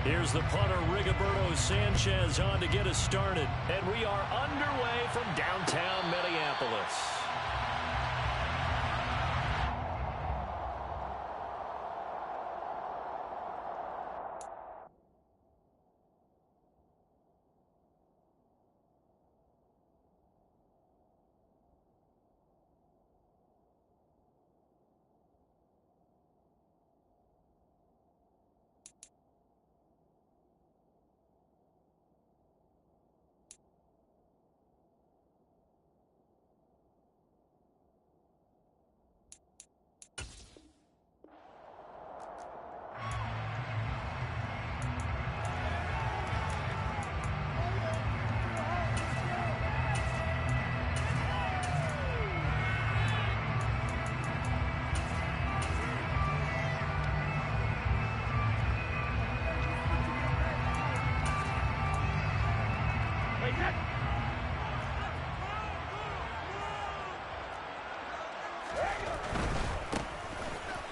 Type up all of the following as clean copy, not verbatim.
Here's the punter, Rigoberto Sanchez, on to get us started. And we are underway from downtown Minneapolis.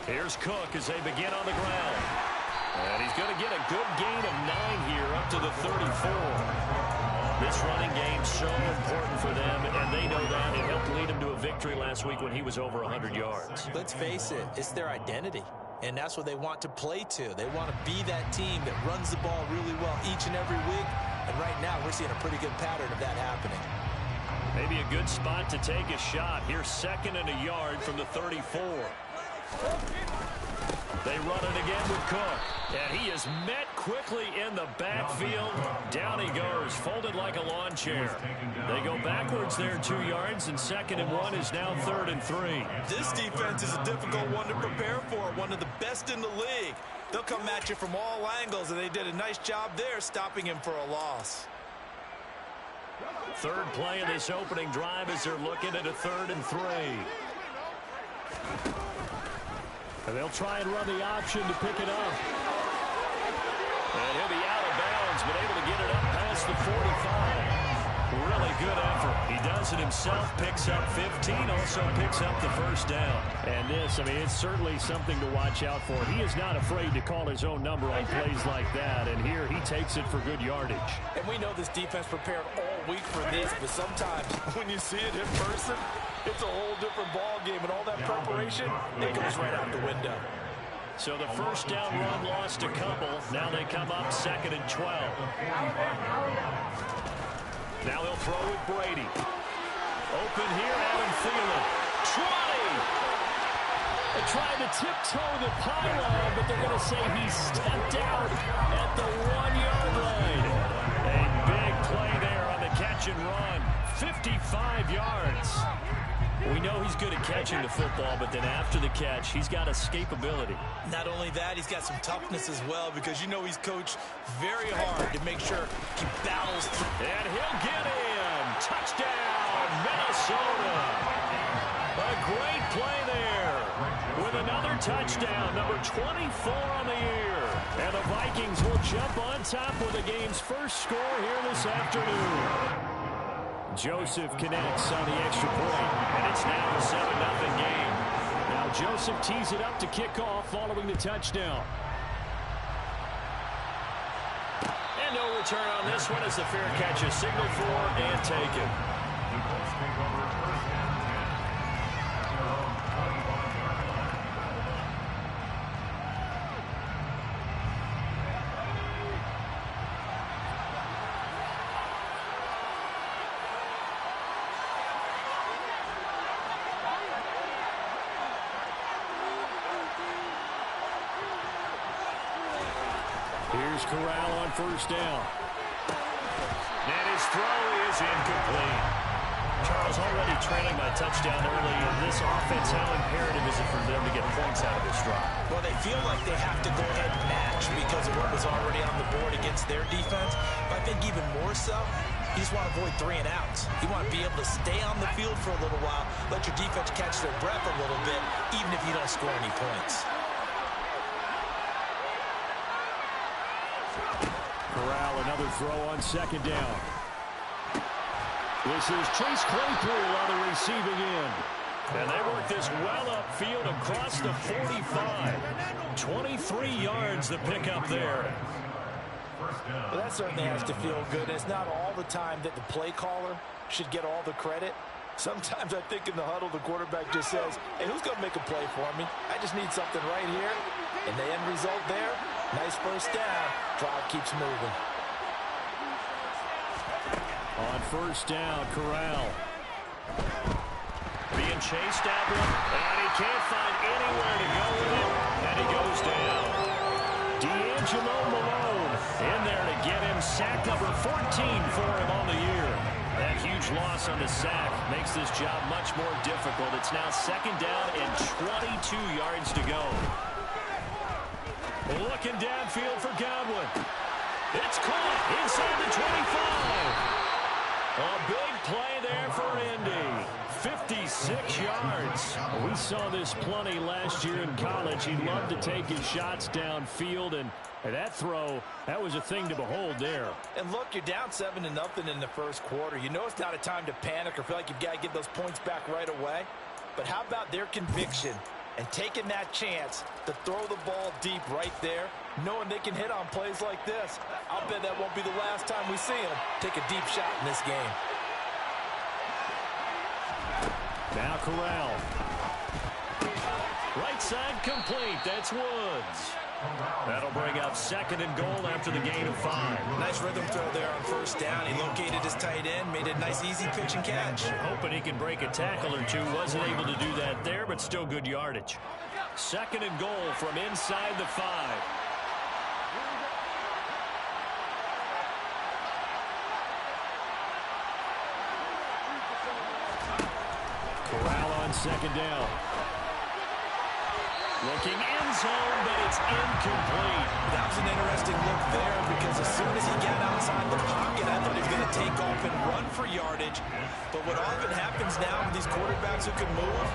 Here's Cook as they begin on the ground. And he's going to get a good gain of 9 here up to the 34. This running game's so important for them, and they know that. It helped lead them to a victory last week when he was over 100 yards. Let's face it, it's their identity. And that's what they want to play to. They want to be that team that runs the ball really well each and every week. And right now, we're seeing a pretty good pattern of that happening. Maybe a good spot to take a shot. Here's 2nd and a yard from the 34. They run it again with Cook. And he is met quickly in the backfield. Down he goes, folded like a lawn chair. They go backwards there 2 yards, and 2nd and 1 is now 3rd and 3. This defense is a difficult one to prepare for, one of the best in the league. They'll come at you from all angles, and they did a nice job there stopping him for a loss. Third play of this opening drive as they're looking at a 3rd and 3. And they'll try and run the option to pick it up. And he'll be out of bounds, but able to get it up past the 45. Really good effort. He does it himself, picks up 15, also picks up the first down. And this, I mean, it's certainly something to watch out for. He is not afraid to call his own number on plays like that, and here he takes it for good yardage. And we know this defense prepared all week for this, but sometimes when you see it in person, it's a whole different ball game, and all that preparation, it goes right out the window. So the first down run lost a couple. Now they come up 2nd and 12. Now they'll throw with Brady. Open here, Adam Thielen. 20! They tried to tiptoe the pylon, but they're going to say he stepped out at the 1-yard line. A big play there on the catch and run. 55 yards. We know he's good at catching the football, but then after the catch, he's got escapability. Not only that, he's got some toughness as well, because you know he's coached very hard to make sure he battles through. And he'll get in. Touchdown, Minnesota. A great play there with another touchdown, number 24 on the year. And the Vikings will jump on top with the game's first score here this afternoon. Joseph connects on the extra point, and it's now a 7-0 game. Now Joseph tees it up to kick off following the touchdown. And no return on this one as the fair catch is signaled for and taken. Here's Corral on first down. And his throw is incomplete. Charles, already trailing by touchdown early in this offense. How imperative is it for them to get points out of this drive? Well, they feel like they have to go ahead and match because of what was already on the board against their defense. But I think even more so, you just want to avoid 3 and outs. You want to be able to stay on the field for a little while, let your defense catch their breath a little bit, even if you don't score any points. Corral, another throw on second down. This is Chase Claypool on the receiving end. And they work this well upfield across the 45. 23 yards the pickup there. Well, that certainly has to feel good. It's not all the time that the play caller should get all the credit. Sometimes I think in the huddle, the quarterback just says, hey, who's going to make a play for me? I just need something right here. And the end result there, nice first down. Drive keeps moving. On first down, Corral. Being chased out one, and he can't find anywhere to go with it, and he goes down. D'Angelo Malone in there to get him sack number 14 for him on the year. That huge loss on the sack makes this job much more difficult. It's now second down and 22 yards to go. Looking downfield for Godwin. It's caught inside the 25. A big play there for Indy. 56 yards. We saw this plenty last year in college. He loved to take his shots downfield, and that throw, that was a thing to behold there. And look, you're down 7-0 in the first quarter. You know it's not a time to panic or feel like you've got to get those points back right away. But how about their conviction and taking that chance to throw the ball deep right there, knowing they can hit on plays like this? I'll bet that won't be the last time we see them take a deep shot in this game. Now Corral. Right side complete. That's Woods. That'll bring up second and goal after the gain of 5. Nice rhythm throw there on first down. He located his tight end, made a nice easy pitch and catch. Hoping he can break a tackle or two. Wasn't able to do that there, but still good yardage. Second and goal from inside the 5. Corral on second down. Looking end zone, but it's incomplete. That was an interesting look there because as soon as he got outside the pocket, I thought he was going to take off and run for yardage. But what often happens now with these quarterbacks who can move,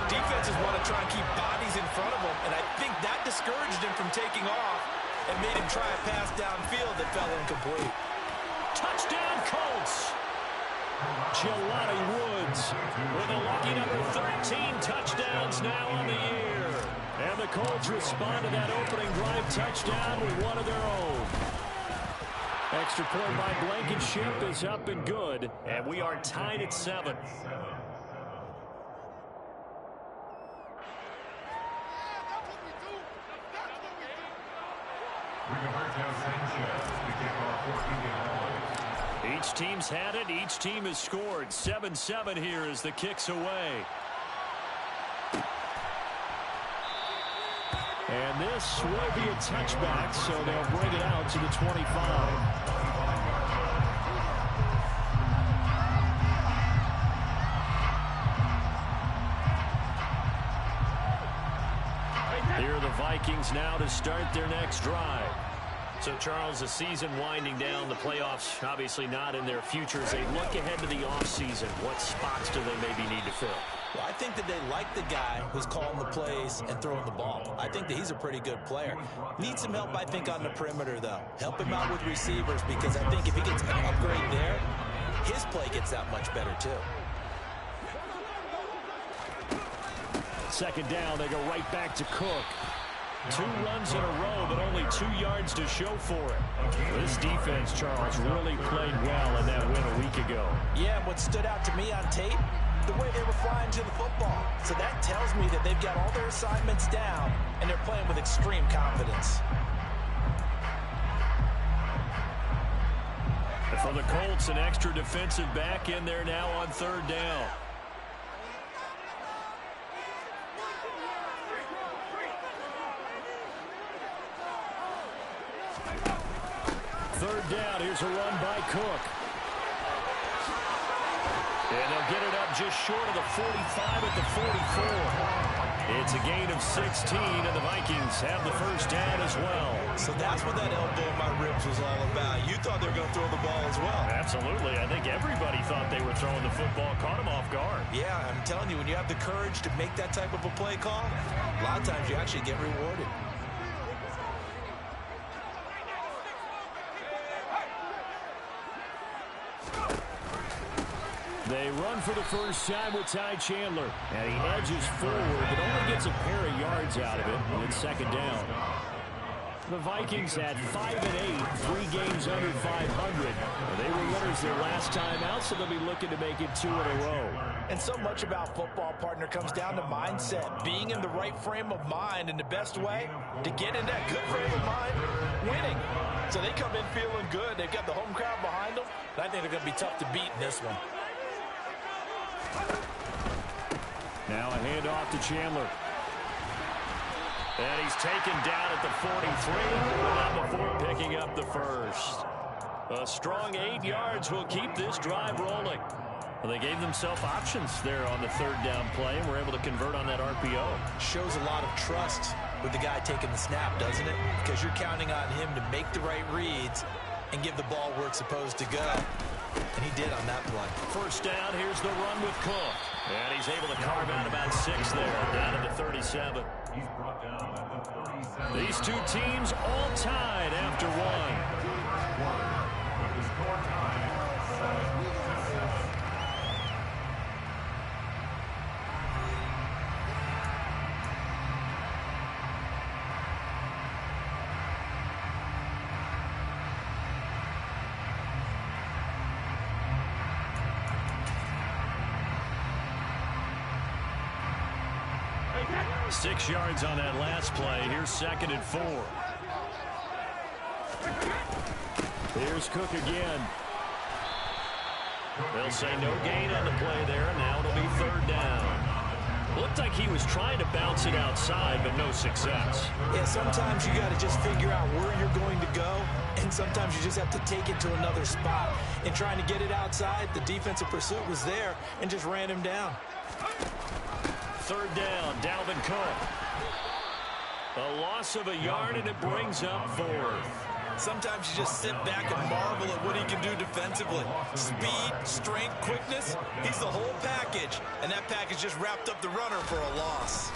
defenses want to try and keep bodies in front of them, and I think that discouraged him from taking off and made him try a pass downfield that fell incomplete. Touchdown, Colts! Jelani Woods with a lucky number 13 touchdowns now on the year. And the Colts respond to that opening drive touchdown with one of their own. Extra point by Blankenship is up and good, and we are tied at 7. Each team's had it. Each team has scored. 7-7 here as the kick's away. And this will be a touchback, so they'll bring it out to the 25. Here are the Vikings now to start their next drive. So, Charles, the season winding down, the playoffs obviously not in their future. As they look ahead to the offseason, what spots do they maybe need to fill? Well, I think that they like the guy who's calling the plays and throwing the ball. I think that he's a pretty good player. Needs some help, I think, on the perimeter, though. Help him out with receivers because I think if he gets an upgrade there, his play gets that much better, too. Second down, they go right back to Cook. 2 runs in a row, but only 2 yards to show for it. This defense, Charles, really played well in that win a week ago. Yeah, what stood out to me on tape, the way they were flying to the football. So that tells me that they've got all their assignments down, and they're playing with extreme confidence. And for the Colts, an extra defensive back in there now on third down. Third down, here's a run by Cook. And they'll get it up just short of the 45 at the 44. It's a gain of 16, and the Vikings have the first down as well. So that's what that elbow in my ribs was all about. You thought they were going to throw the ball as well. Absolutely. I think everybody thought they were throwing the football, caught him off guard. Yeah, I'm telling you, when you have the courage to make that type of a play call, a lot of times you actually get rewarded. They run for the first time with Ty Chandler. And he edges forward, but only gets a pair of yards out of it. And it's second down. The Vikings had 5-8, 3 games under 500. They were winners their last time out, so they'll be looking to make it 2 in a row. And so much about football, partner, comes down to mindset. Being in the right frame of mind, and the best way to get in that good frame of mind, winning. So they come in feeling good. They've got the home crowd behind them. And I think they're going to be tough to beat in this one. Now a handoff to Chandler. And he's taken down at the 43, not before picking up the first. A strong 8 yards will keep this drive rolling. Well, they gave themselves options there on the third down play, and were able to convert on that RPO. Shows a lot of trust with the guy taking the snap, doesn't it? Because you're counting on him to make the right reads and give the ball where it's supposed to go. And he did on that play. First down, here's the run with Cook. And he's able to carve out about 6 there, down to the 37. These two teams all tied after one. Six yards on that last play. Here's 2nd and 4. Here's Cook again. They'll say no gain on the play there. Now it'll be 3rd down. Looked like he was trying to bounce it outside, but no success. Yeah, sometimes you got to just figure out where you're going to go, and sometimes you just have to take it to another spot. And trying to get it outside, the defensive pursuit was there and just ran him down. 3rd down, Dalvin Cook. A loss of a yard, and it brings up 4th. Sometimes you just sit back and marvel at what he can do defensively. Speed, strength, quickness, he's the whole package. And that package just wrapped up the runner for a loss.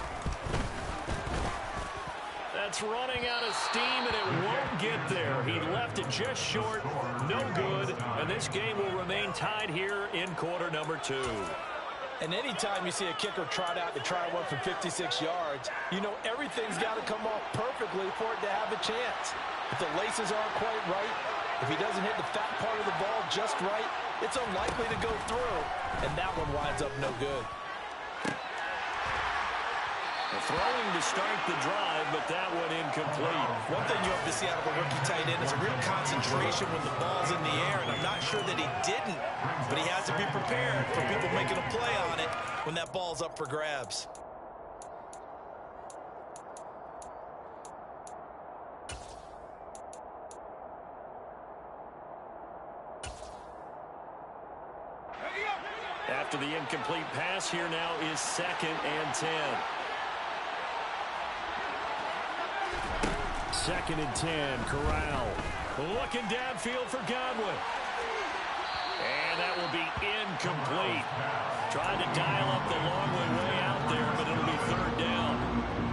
That's running out of steam, and it won't get there. He left it just short, no good, and this game will remain tied here in quarter number 2. And anytime you see a kicker trot out to try one for 56 yards, you know everything's got to come off perfectly for it to have a chance. If the laces aren't quite right, if he doesn't hit the fat part of the ball just right, it's unlikely to go through. And that one winds up no good. Throwing to start the drive, but that one incomplete. One thing you have to see out of a rookie tight end is a real concentration when the ball's in the air, and I'm not sure that he didn't, but he has to be prepared for people making a play on it when that ball's up for grabs. After the incomplete pass, here now is 2nd and 10. 2nd and 10, Corral. Looking downfield for Godwin. And that will be incomplete. Trying to dial up the long way out there, but it'll be 3rd down.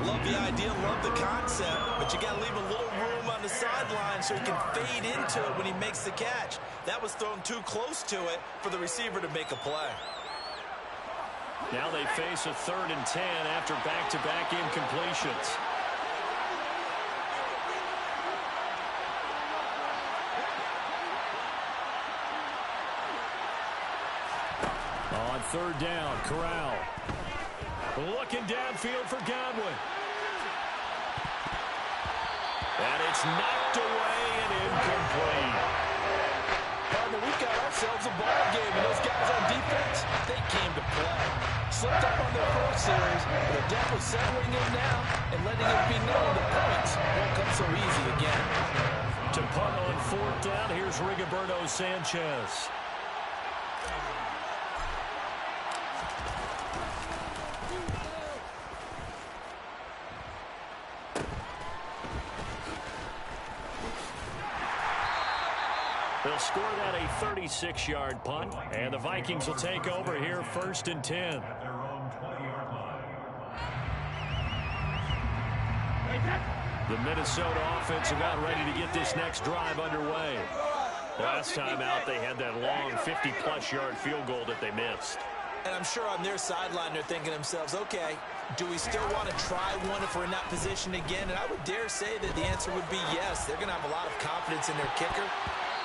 Love the idea, love the concept, but you got to leave a little room on the sideline so he can fade into it when he makes the catch. That was thrown too close to it for the receiver to make a play. Now they face a 3rd and 10 after back-to-back incompletions. On 3rd down, Corral. Looking downfield for Godwin. And it's knocked away and incomplete. Partner, we've got ourselves a ball game, and those guys on defense, they came to play. Slipped up on their first series, but they're definitely settling in now and letting it be known the points won't come so easy again. To punt on 4th down, here's Rigoberto Sanchez. They'll score that a 36-yard punt, and the Vikings will take over here 1st and 10. The Minnesota offense about ready to get this next drive underway. Last time out, they had that long 50-plus yard field goal that they missed. And I'm sure on their sideline they're thinking to themselves, okay, do we still want to try one if we're in that position again? And I would dare say that the answer would be yes. They're going to have a lot of confidence in their kicker.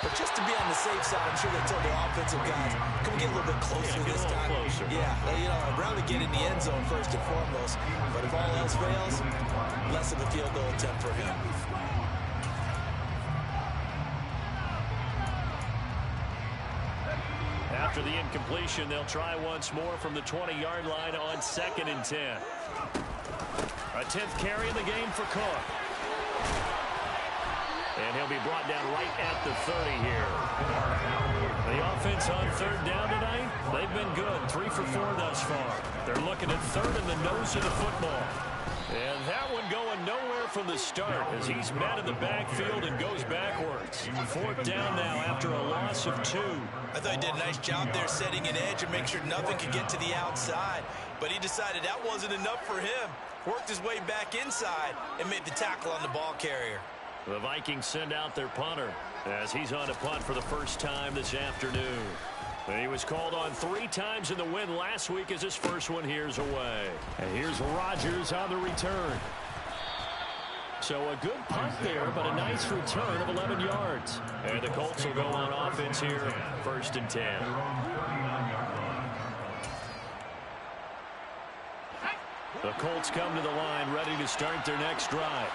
But just to be on the safe side, I'm sure they told their offensive guys, can we get a little bit closer this time? Closer. Yeah, you know, I'd rather get in the end zone first and foremost. But if all else fails, less of a field goal attempt for him. After the incompletion, they'll try once more from the 20-yard line on 2nd and 10. A 10th carry in the game for Cook. And he'll be brought down right at the 30 here. The offense on 3rd down tonight, they've been good. 3 for 4 thus far. They're looking at 3rd in the nose of the football. And that one going nowhere from the start as he's met in the backfield and goes backwards. 4th down now after a loss of 2. I thought he did a nice job there setting an edge and make sure nothing could get to the outside. But he decided that wasn't enough for him. Worked his way back inside and made the tackle on the ball carrier. The Vikings send out their punter as he's on a punt for the first time this afternoon. And he was called on 3 times in the win last week as his first one here's away. And here's Rodgers on the return. So a good punt there, but a nice return of 11 yards. And the Colts will go on offense here, 1st and 10. The Colts come to the line ready to start their next drive.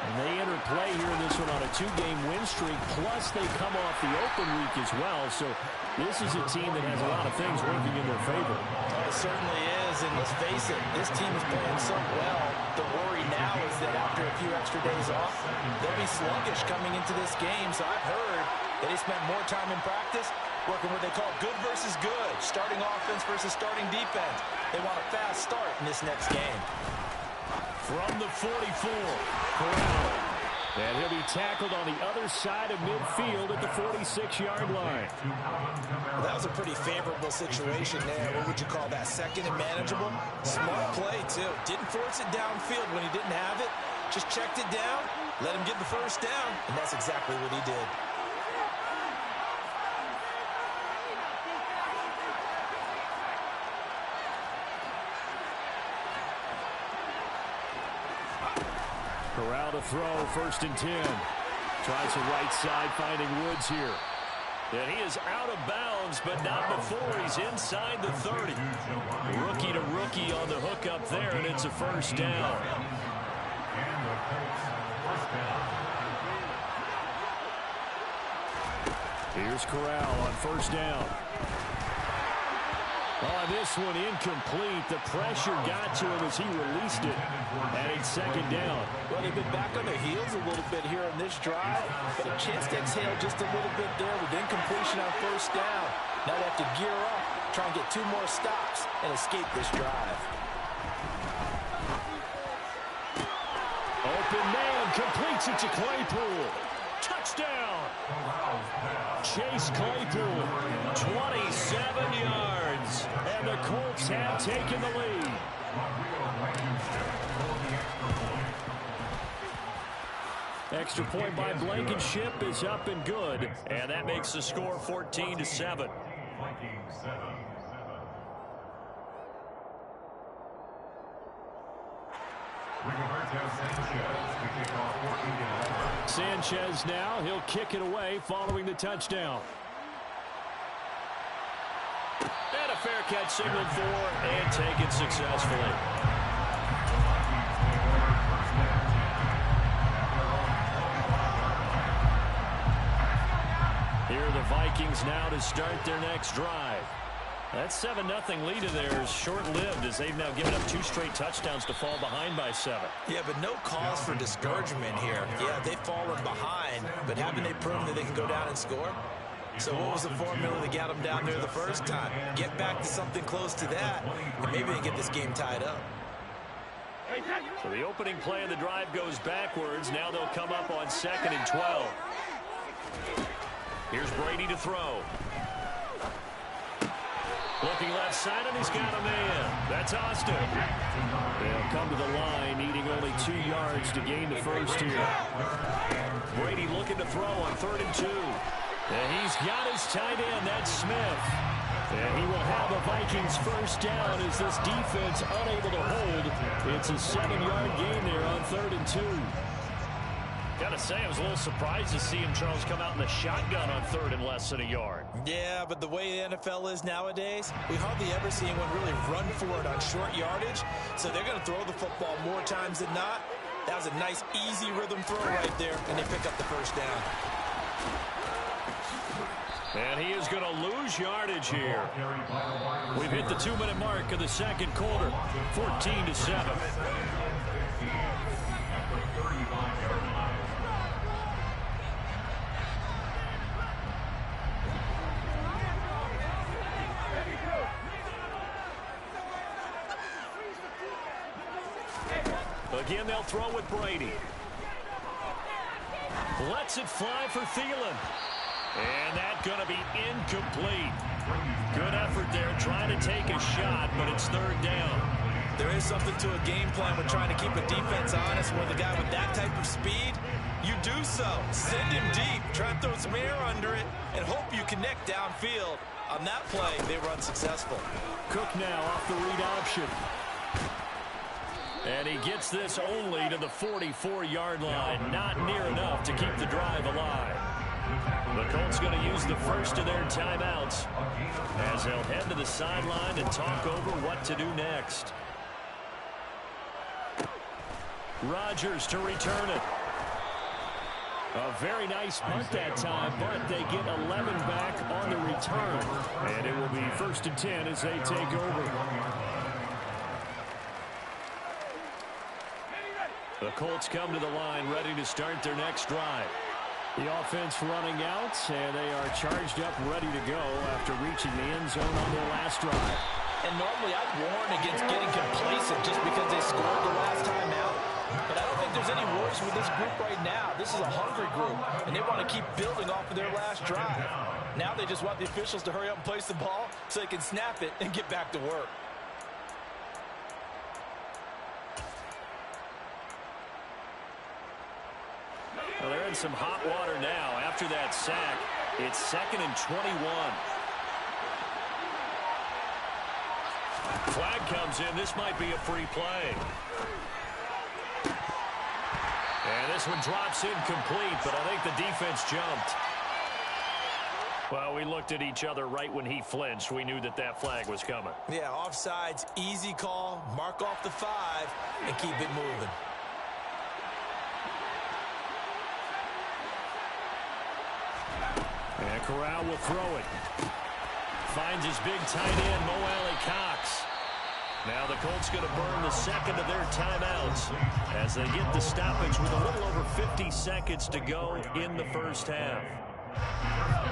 And they enter play here in this one on a 2-game win streak, plus they come off the open week as well. So this is a team that has a lot of things working in their favor. Oh, it certainly is, and let's face it, this team is playing so well. The worry now is that after a few extra days off, they'll be sluggish coming into this game. So I've heard that they spent more time in practice working what they call good versus good, starting offense versus starting defense. They want a fast start in this next game. From the 44, Corral. And he'll be tackled on the other side of midfield at the 46-yard line. Well, that was a pretty favorable situation there. What would you call that? 2nd and manageable? Smart play, too. Didn't force it downfield when he didn't have it. Just checked it down, let him get the first down, and that's exactly what he did. Corral to throw, 1st and 10. Tries the right side, finding Woods here. And he is out of bounds, but not before he's inside the 30. Rookie to rookie on the hook up there, and it's a 1st down. Here's Corral on 1st down. Oh, this one incomplete. The pressure got to him as he released it. And it's 2nd down. Well, they've been back on their heels a little bit here on this drive, but a chance to exhale just a little bit there with incompletion on 1st down. Now they have to gear up, try and get 2 more stops, and escape this drive. Open man, completes it to Claypool. Touchdown! Chase Claypool, 27 yards, and the Colts have taken the lead. Extra point by Blankenship is up and good, and that makes the score 14-7. Sanchez now, he'll kick it away following the touchdown. And a fair catch signaled for and taken successfully. Here are the Vikings now to start their next drive. That 7-0 lead of theirs short-lived as they've now given up 2 straight touchdowns to fall behind by 7. Yeah, but no cause for discouragement here. Yeah, they've fallen behind, but haven't they proven that they can go down and score? So what was the formula that got them down there the first time? Get back to something close to that, and maybe they get this game tied up. So the opening play of the drive goes backwards. Now they'll come up on 2nd and 12. Here's Brady to throw. Looking left side, and he's got a man. That's Austin. They'll come to the line, needing only 2 yards to gain the first here. Brady looking to throw on 3rd and 2. And he's got his tight end. That's Smith. And he will have a Vikings first down as this defense unable to hold. It's a 7-yard gain there on 3rd and 2. Gotta say, I was a little surprised to see him, Charles, come out in the shotgun on 3rd and less than a yard. Yeah, but the way the NFL is nowadays, we hardly ever see anyone really run for it on short yardage. So they're going to throw the football more times than not. That was a nice, easy rhythm throw right there, and they pick up the first down. And he is going to lose yardage here. We've hit the 2-minute mark of the second quarter, 14-7. Again, they'll throw with Brady. Lets it fly for Thielen. And that's going to be incomplete. Good effort there, trying to take a shot, but it's 3rd down. There is something to a game plan with trying to keep a defense honest. With a guy with that type of speed, you do so. Send him deep, try to throw some air under it, and hope you connect downfield. On that play, they were unsuccessful. Cook now off the read option. And he gets this only to the 44-yard line. Not near enough to keep the drive alive. The Colts going to use the first of their timeouts as they'll head to the sideline and talk over what to do next. Rodgers to return it. A very nice punt that time, but they get 11 back on the return. And it will be 1st and 10 as they take over. The Colts come to the line ready to start their next drive. The offense running out, and they are charged up ready to go after reaching the end zone on their last drive. And normally I'd warn against getting complacent just because they scored the last time out. But I don't think there's any worries with this group right now. This is a hungry group, and they want to keep building off of their last drive. Now they just want the officials to hurry up and place the ball so they can snap it and get back to work. Well, they're in some hot water now. After that sack, it's 2nd and 21. Flag comes in. This might be a free play. And this one drops incomplete, but I think the defense jumped. Well, we looked at each other right when he flinched. We knew that that flag was coming. Yeah, offsides, easy call, mark off the 5, and keep it moving. And Corral will throw it. Finds his big tight end, Mo Alley-Cox. Now the Colts going to burn the second of their timeouts as they get the stoppage with a little over 50 seconds to go in the first half.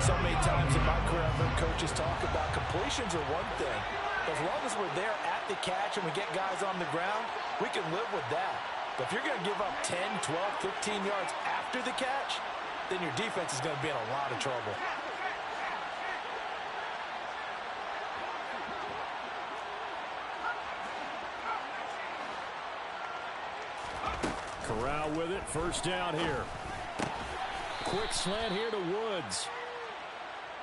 So many times in my career, I've heard coaches talk about completions are one thing. As long as we're there at the catch and we get guys on the ground, we can live with that. But if you're going to give up 10, 12, 15 yards after the catch, then your defense is going to be in a lot of trouble. Corral with it, first down here. Quick slant here to Woods.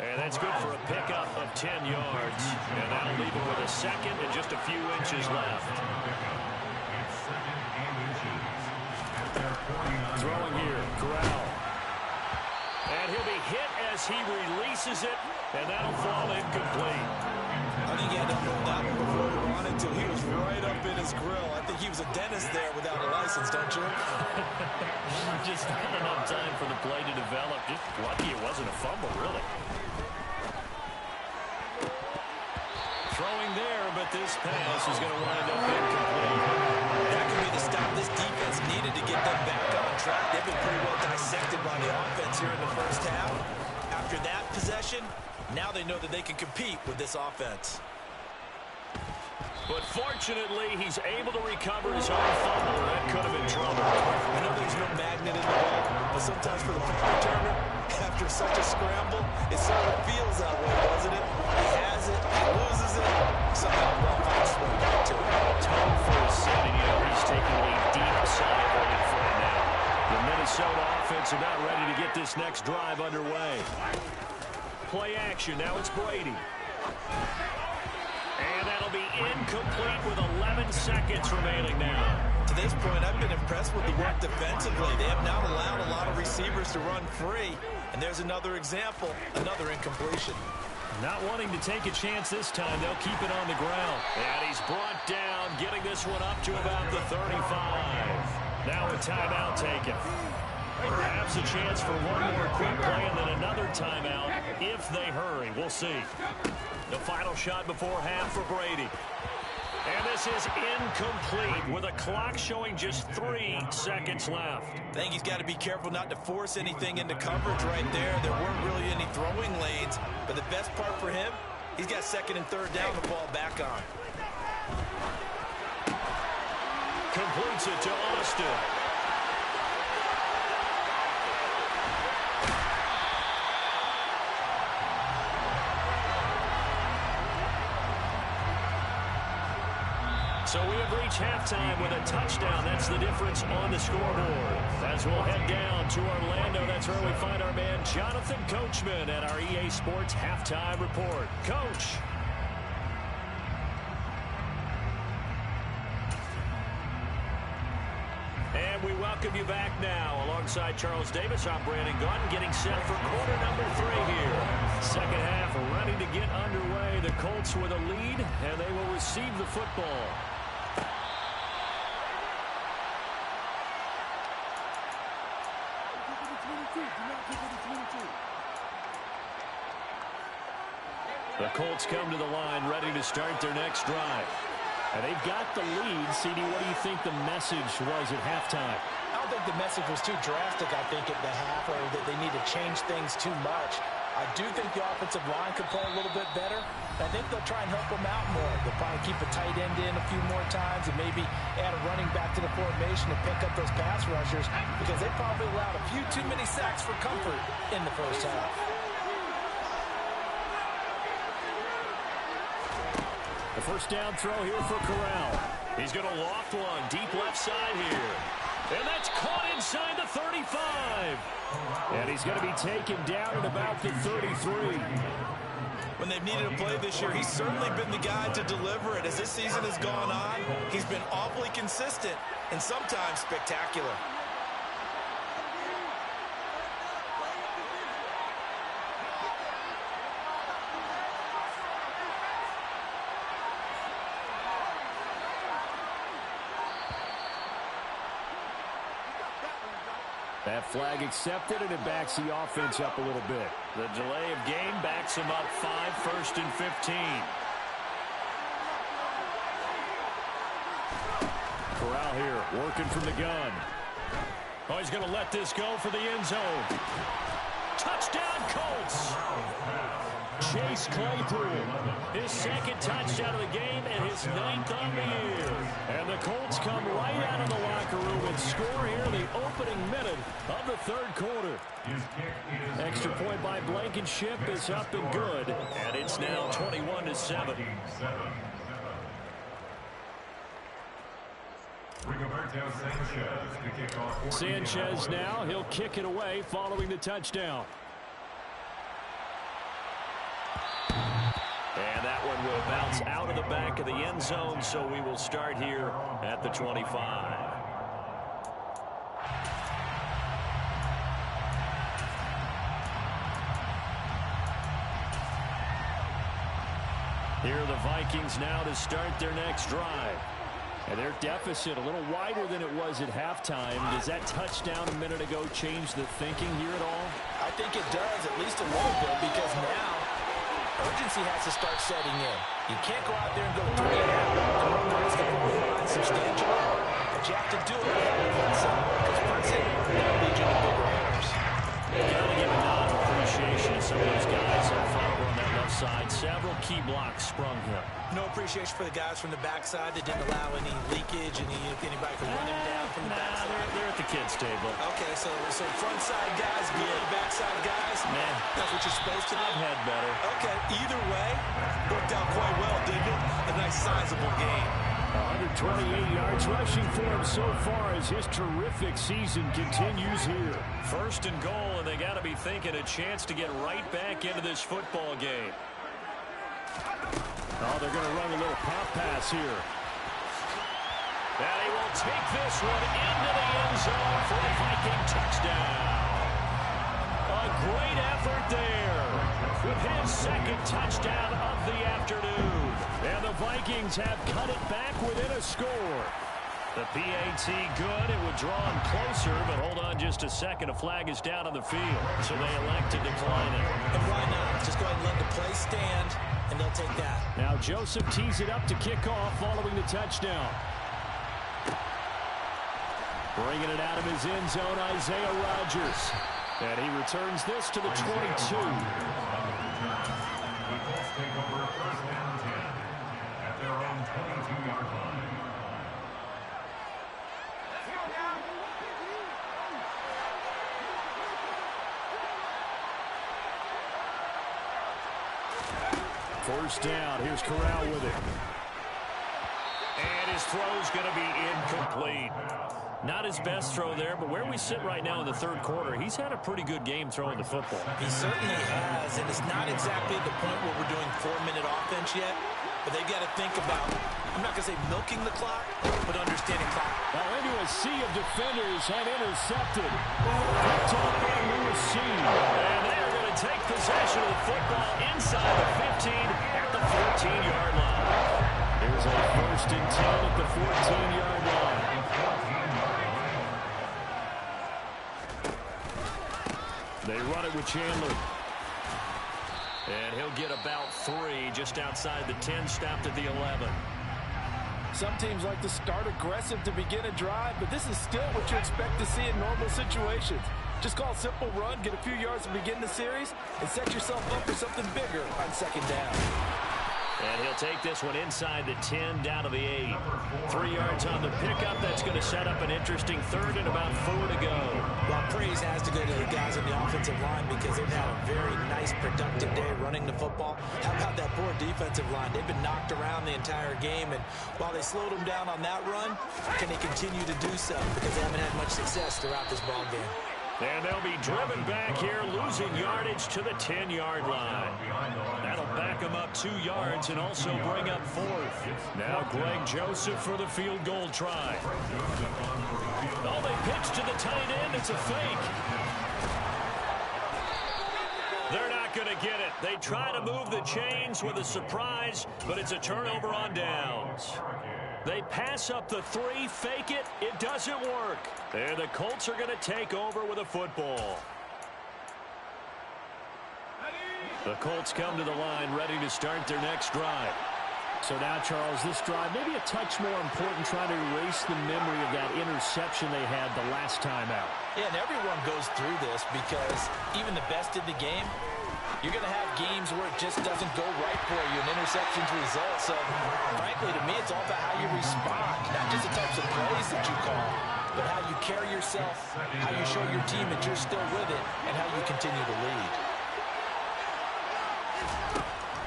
And that's good for a pickup of 10 yards. And that'll leave him with a second and just a few inches left. Throwing here, Corral. And he'll be hit as he releases it, and that'll fall incomplete. I think he had to hold that one before he wanted to. He was right up in his grill. I think he was a dentist there without a license, don't you? Just not enough time for the play to develop. Just lucky it wasn't a fumble, really. Throwing there, but this pass is going to wind up incomplete. That could be the stop this defense needed to get them back on track. They've been pretty well dissected by the offense here in the first half. After that possession, now they know that they can compete with this offense. But fortunately, he's able to recover his own fumble. That could have been trouble. I know there's no magnet in the ball, but sometimes for the punt returner, after such a scramble, it sort of feels that way, doesn't it? He has it, he loses it, somehow the ball finds its way back to him. Tone for his son, and he's taking a deep sigh of relief right now. The Minnesota offense about ready to get this next drive underway. Play action, now it's Brady. And that'll be incomplete with 11 seconds remaining now. To this point, I've been impressed with the work defensively. They have not allowed a lot of receivers to run free. And there's another example, another incompletion. Not wanting to take a chance this time, they'll keep it on the ground. And he's brought down, getting this one up to about the 35. Now a timeout taken. Perhaps a chance for one more quick play and then another timeout if they hurry. We'll see. The final shot before half for Brady. And this is incomplete with a clock showing just 3 seconds left. I think he's got to be careful not to force anything into coverage right there. There weren't really any throwing lanes. But the best part for him, he's got second and third down to fall back on. Completes it to Austin. So we have reached halftime with a touchdown. That's the difference on the scoreboard. As we'll head down to Orlando, that's where we find our man Jonathan Coachman at our EA Sports Halftime Report. Coach. And we welcome you back now. Alongside Charles Davis, I'm Brandon Gunn, getting set for quarter number 3 here. Second half ready to get underway. The Colts with a lead, and they will receive the football. The Colts come to the line ready to start their next drive. And they've got the lead. CD, what do you think the message was at halftime? I don't think the message was too drastic, I think, at the half, or that they need to change things too much. I do think the offensive line could play a little bit better. I think they'll try and help them out more. They'll probably keep a tight end in a few more times and maybe add a running back to the formation to pick up those pass rushers, because they probably allowed a few too many sacks for comfort in the first half. The first down throw here for Corral. He's going to loft one deep left side here. And that's caught inside the 35. And he's going to be taken down at about the 33. When they've needed a play this year, he's certainly been the guy to deliver it. As this season has gone on, he's been awfully consistent and sometimes spectacular. That flag accepted, and it backs the offense up a little bit. The delay of game backs him up 5, 1st and 15. Corral here, working from the gun. Oh, he's going to let this go for the end zone. Touchdown, Colts! Chase Claypool, his second touchdown of the game and his 9th on the year. And the Colts come right out of the locker room and score here in the opening minute of the 3rd quarter. Extra point by Blankenship is up and good, and it's now 21-7. Sanchez now, he'll kick it away following the touchdown. And that one will bounce out of the back of the end zone, so we will start here at the 25. Here are the Vikings now to start their next drive. And their deficit a little wider than it was at halftime. Does that touchdown a minute ago change the thinking here at all? I think it does, at least a little bit, because now urgency has to start setting in. You can't go out there and go 3 and out and run the risk of going behind substantially. But you have to do it with Vincent, because Vincent will lead you to bigger errors. You got to give a nod of appreciation to some of those guys up front on that left side. Several key blocks sprung here. No appreciation for the guys from the backside that didn't allow any leakage, anybody from running down from the backside. They're at the kids' table. Okay, so front side guys, good, backside guys, Man, that's what you're supposed to do. I've had better. Okay, either way, worked out quite well, didn't it? A nice sizable game. 128 yards rushing for him so far as his terrific season continues here. 1st and goal, and they got to be thinking a chance to get right back into this football game. Oh, they're going to run a little pop pass here. And he will take this one into the end zone for a Viking touchdown. A great effort there with his second touchdown of the afternoon. And the Vikings have cut it back within a score. The PAT good. It would draw him closer, but hold on just a second. A flag is down on the field, so they elect to decline it. And why not? Just go ahead and let the play stand, and they'll take that. Now Joseph tees it up to kick off following the touchdown. Bringing it out of his end zone, Isaiah Rodgers. And he returns this to the 22. Take over first down 10 at their own 22-yard line. First down. Here's Corral with it. And his throw's going to be incomplete. Not his best throw there, but where we sit right now in the third quarter, he's had a pretty good game throwing the football. He certainly has, and it's not exactly the point where we're doing 4-minute offense yet, but they've got to think about, I'm not going to say milking the clock, but understanding clock. Now into a sea of defenders and intercepted. Picked off by Lewis C. And they are going to take possession of the football inside the 15 at the 14-yard line. Here's a first and 10 at the 14-yard line. They run it with Chandler. And he'll get about 3 just outside the 10, stopped at the 11. Some teams like to start aggressive to begin a drive, but this is still what you expect to see in normal situations. Just call a simple run, get a few yards to begin the series, and set yourself up for something bigger on second down. And he'll take this one inside the 10, down to the 8. 3 yards on the pickup. That's going to set up an interesting third and about 4 to go. Well, praise has to go to the guys on the offensive line because they've had a very nice, productive day running the football. How about that poor defensive line? They've been knocked around the entire game, and while they slowed them down on that run, can they continue to do so? Because they haven't had much success throughout this ball game. And they'll be driven back here, losing yardage to the 10-yard line. That'll back them up 2 yards and also bring up 4th. Now Greg Joseph for the field goal try. Oh, they pitch to the tight end. It's a fake. They're not going to get it. They try to move the chains with a surprise, but it's a turnover on downs. They pass up the 3, fake it. It doesn't work. And the Colts are going to take over with a football. The Colts come to the line ready to start their next drive. So now, Charles, this drive maybe a touch more important, trying to erase the memory of that interception they had the last time out. Yeah, and everyone goes through this because even the best in the game, you're going to have games where it just doesn't go right for you, and interceptions result. So, frankly, to me, it's all about how you respond, not just the types of plays that you call, but how you carry yourself, how you show your team that you're still with it, and how you continue to lead.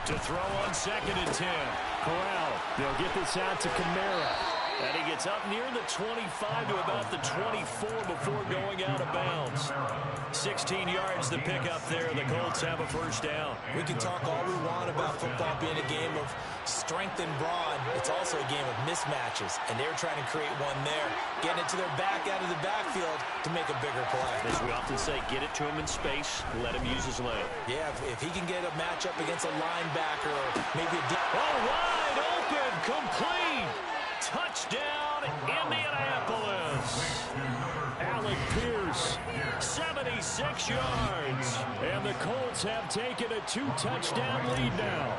To throw on 2nd and 10. Corral, they'll get this out to Kamara. And he gets up near the 25 to about the 24 before going out of bounds. 16 yards to pick up there. The Colts have a first down. We can talk all we want about football being a game of strength and brawn. It's also a game of mismatches, and they're trying to create one there, getting it to their back out of the backfield to make a bigger play. As we often say, get it to him in space, let him use his leg. Yeah, if he can get a matchup against a linebacker or maybe a deep... Oh, wide open, complete. Touchdown, Indianapolis. Alec Pierce, 76 yards. And the Colts have taken a 2-touchdown lead now.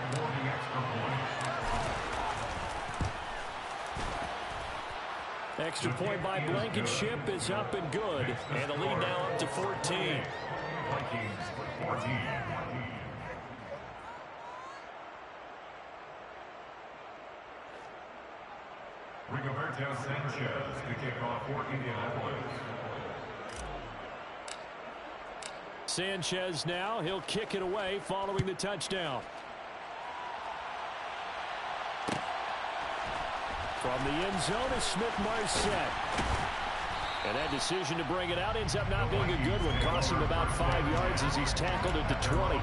Extra point by Blankenship is up and good. And the lead now up to 14. Vikings 14. Rigoberto Sanchez to kick off for Indianapolis. Sanchez now, he'll kick it away following the touchdown. From the end zone is Smith-Marset. And that decision to bring it out ends up not being a good one. Cost him about 5 yards as he's tackled at the 20.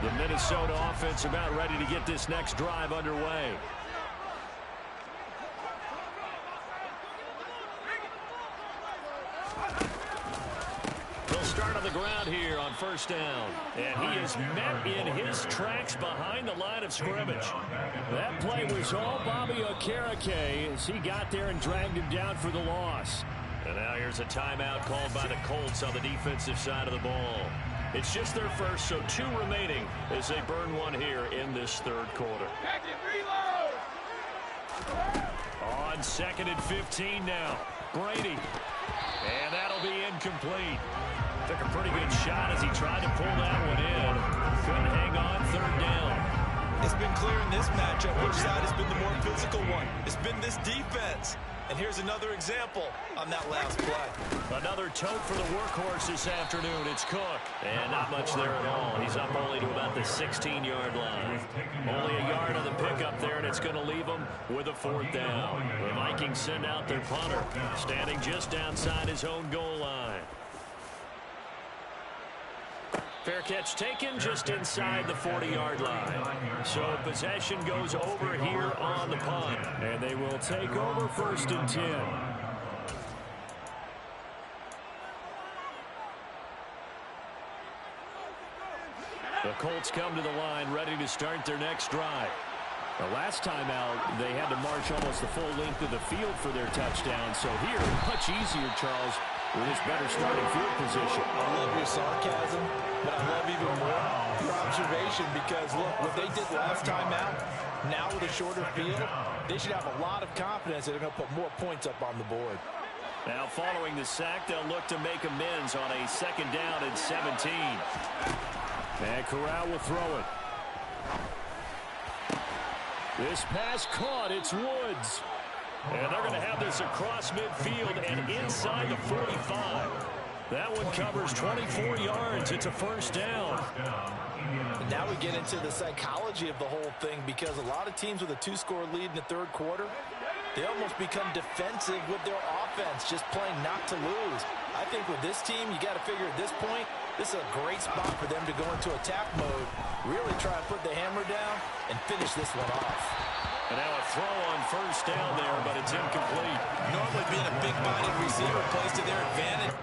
The Minnesota offense about ready to get this next drive underway. They'll start on the ground here on first down. And he is met in his tracks behind the line of scrimmage. That play was all Bobby Okereke as he got there and dragged him down for the loss. And now here's a timeout called by the Colts on the defensive side of the ball. It's just their first, so 2 remaining as they burn one here in this third quarter. On 2nd and 15 now. Brady. And that'll be incomplete. Took a pretty good shot as he tried to pull that one in. Couldn't hang on, 3rd down. It's been clear in this matchup which side has been the more physical one. It's been this defense. And here's another example on that last play. Another tote for the workhorse this afternoon. It's Cook. And not much there at all. He's up only to about the 16-yard line. Only a yard on the pickup there, and it's going to leave him with a 4th down. The Vikings send out their punter, standing just outside his own goal line. Fair catch taken just inside the 40-yard line. So possession goes over here on the punt. And they will take over 1st and 10. The Colts come to the line ready to start their next drive. The last time out, they had to march almost the full length of the field for their touchdown. So here, much easier, Charles, with his better starting field position. I love your sarcasm, but I love even more your observation because, look, what they did last time out, now with a shorter field, they should have a lot of confidence that they're going to put more points up on the board. Now, following the sack, they'll look to make amends on a 2nd down and 17. And Corral will throw it. This pass caught. It's Woods. And they're going to have this across midfield and inside the 45. That one covers 24 yards. It's a 1st down. And now we get into the psychology of the whole thing because a lot of teams with a 2-score lead in the 3rd quarter, they almost become defensive with their offense, just playing not to lose. I think with this team, you got to figure at this point, this is a great spot for them to go into attack mode, really try and put the hammer down and finish this one off. And now a throw on 1st down there, but it's incomplete. Normally being a big-bodied receiver plays to their advantage.